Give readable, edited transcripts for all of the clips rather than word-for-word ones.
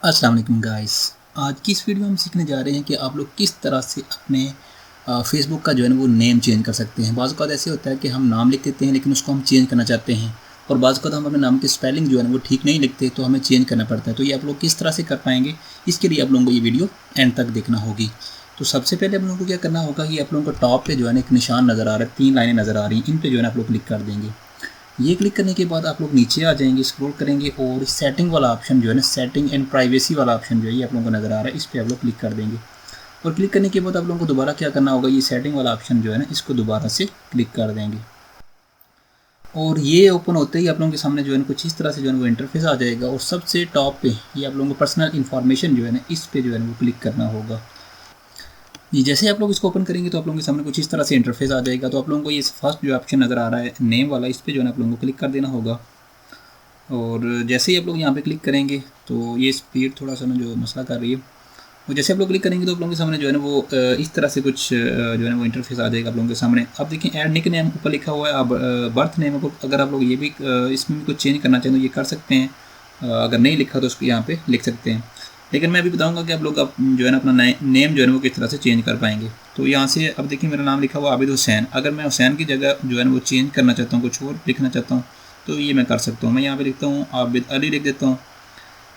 अस्सलाम वालेकुम गाइस। आज की इस वीडियो में हम सीखने जा रहे हैं कि आप लोग किस तरह से अपने फेसबुक का जो है ना वो नेम चेंज कर सकते हैं। बाज़ औक़ात ऐसे होता है कि हम नाम लिख देते हैं लेकिन उसको हम चेंज करना चाहते हैं, और बाज़ औक़ात हम अपने नाम की स्पेलिंग जो है ना वो ठीक नहीं लिखते, तो हमें चेंज करना पड़ता है। तो ये आप लोग किस तरह से कर पाएंगे, इसके लिए आप लोगों को ये वीडियो एंड तक देखना होगी। तो सबसे पहले आप लोगों को क्या करना होगा कि आप लोगों को टॉप पे जो है ना एक निशान नज़र आ रहा है, 3 लाइनें नज़र आ रही हैं, इन पे जो है ना आप लोग क्लिक कर देंगे। ये क्लिक करने के बाद आप लोग नीचे आ जाएंगे, स्क्रॉल करेंगे और सेटिंग वाला ऑप्शन जो है ना, सेटिंग एंड प्राइवेसी वाला ऑप्शन जो है ये आप लोगों को नज़र आ रहा है, इस पर आप लोग क्लिक कर देंगे। और क्लिक करने के बाद आप लोगों को दोबारा क्या करना होगा, ये सेटिंग वाला ऑप्शन जो है ना इसको दोबारा से क्लिक कर देंगे। और ये ओपन होते ही आप लोगों के सामने जो है ना कुछ इस तरह से जो है वो इंटरफेस आ जाएगा। और सबसे टॉप पे ये आप लोगों को पर्सनल इन्फॉर्मेशन जो है ना, इस पर जो है वो क्लिक करना होगा। जी, जैसे आप लोग इसको ओपन करेंगे तो आप लोगों के सामने कुछ इस तरह से इंटरफेस आ जाएगा। तो आप लोगों को ये फर्स्ट जो ऑप्शन नज़र आ रहा है नेम वाला, इस पर जो है ना आप लोगों को क्लिक कर देना होगा। और जैसे ही आप लोग यहाँ पे क्लिक करेंगे तो ये स्पीड थोड़ा सा ना जो मसला कर रही है, और जैसे आप लोग क्लिक करेंगे तो आप लोगों के सामने जो है ना वो इस तरह से कुछ जो है ना वो इंटरफेस आ जाएगा आप लोगों के सामने। अब देखिए ऐड निक नेम ऊपर लिखा हुआ है। अब बर्थ नेम को अगर आप लोग ये भी इसमें भी कुछ चेंज करना चाहें तो ये कर सकते हैं। अगर नहीं लिखा तो उसको यहाँ पे लिख सकते हैं। लेकिन मैं अभी बताऊंगा कि आप लोग जो है ना अपना नेम जो है ना वो किस तरह से चेंज कर पाएंगे। तो यहाँ से अब देखिए मेरा नाम लिखा हुआ आबिद हुसैन। अगर मैं हुसैन की जगह जो है ना वो चेंज करना चाहता हूँ, कुछ और लिखना चाहता हूँ, तो ये मैं कर सकता हूँ। मैं यहाँ पे लिखता हूँ आबिद अली लिख देता हूँ।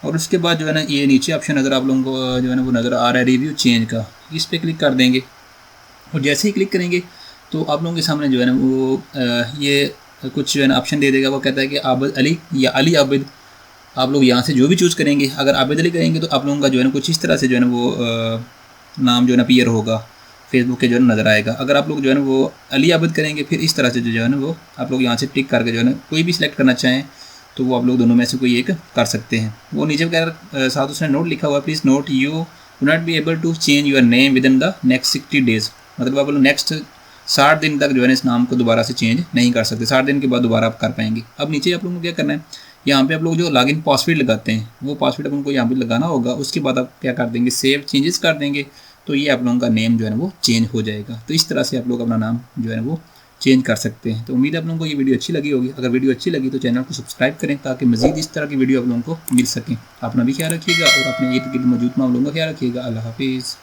और उसके बाद जो है ना ये नीचे ऑप्शन नज़र आप लोगों को जो है ना वो नज़र आ रहा है रिव्यू चेंज का, इस पर क्लिक कर देंगे। और जैसे ही क्लिक करेंगे तो आप लोगों के सामने जो है ना वो ये कुछ जो है ना ऑप्शन दे देगा। वो कहता है कि आबिद अली या अली आबिद, आप लोग यहाँ से जो भी चूज़ करेंगे। अगर आबिद अली करेंगे तो आप लोगों का जो है ना कुछ इस तरह से जो है ना वो नाम जो है ना अपीयर होगा फेसबुक के जो है ना नज़र आएगा। अगर आप लोग जो है ना वो अली आबिद करेंगे फिर इस तरह से जो है ना वो आप लोग यहाँ से टिक करके जो है ना कोई भी सिलेक्ट करना चाहें तो वो आप लोग दोनों में से कोई एक कर सकते हैं। वो नीचे वगैरह साथ उसने नोट लिखा हुआ है, please note you do not be able to change your name within the next 60 days. मतलब आप लोग नेक्स्ट 60 दिन तक जो है ना इस नाम को दोबारा से चेंज नहीं कर सकते। 60 दिन के बाद दोबारा आप कर पाएंगे। अब नीचे आप लोगों को क्या करना है, यहाँ पे आप लोग जो लॉगिन पासवर्ड लगाते हैं वो पासवर्ड आप उनको यहाँ पे लगाना होगा। उसके बाद आप क्या कर देंगे, सेव चेंजेस कर देंगे, तो ये आप लोगों का नेम जो है ना वो चेंज हो जाएगा। तो इस तरह से आप लोग अपना नाम जो है ना वो चेंज कर सकते हैं। तो उम्मीद है आप लोगों को ये वीडियो अच्छी लगी होगी। अगर वीडियो अच्छी लगी तो चैनल को सब्सक्राइब करें ताकि मज़ीद इस तरह की वीडियो आप लोगों को मिल सकें। अपना भी ख्याल रखिएगा और अपने इर्द गिर्द मौजूद मामलों का ख्याल रखिएगा। अल्लाह हाफिज़।